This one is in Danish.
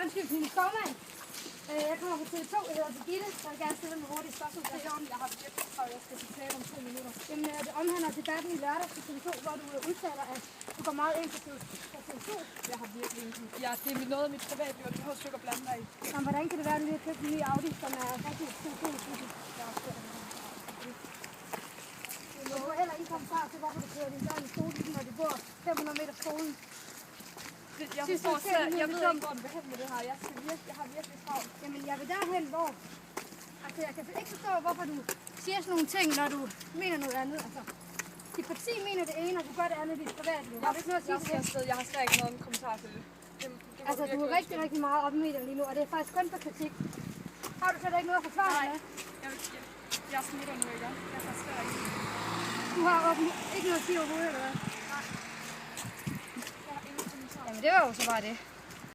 Undskyld, min formand. Jeg kommer på TV2, jeg hedder Birgitte. Jeg vil gerne stille mig hurtigt spørgsmål. Jeg har virkelig travlt, jeg skal til tale om 2 minutter. Jamen, det omhandler debatten i lørdag på TV2, hvor du udtaler, at du går meget ind på TV2. Jeg har virkelig ikke. Det er noget af mit privatliv, og du har stykker blande dig i. Jamen, hvordan kan det være, at du lige har købt en ny Audi, som er rigtig TV2? Du får heller ingen kommentar til, hvorfor du kører din børn i skole, når de bor 500 meter fra skolen. Jeg ved ikke, hvor du vil hen med det her. Jeg har virkelig travlt. Jamen, jeg vil derhen, hvor... Altså, jeg kan ikke forstå, hvorfor du siger sådan nogle ting, når du mener noget andet. Altså, dit parti mener det ene, og du gør det andet i dit privatliv. Har du ikke noget at sige til det? Jeg har slet ikke noget kommentar til det. Altså, du er rigtig meget oppe i medierne lige nu, og det er faktisk kun for kritik. Har du slet ikke noget at forsvare med? Jeg smutter nu, ikke? Jeg har slet ikke. Du har ikke noget at sige overhovedet, eller hvad? Nej. Jeg har ingen kommentar. Jamen, det var jo så bare det.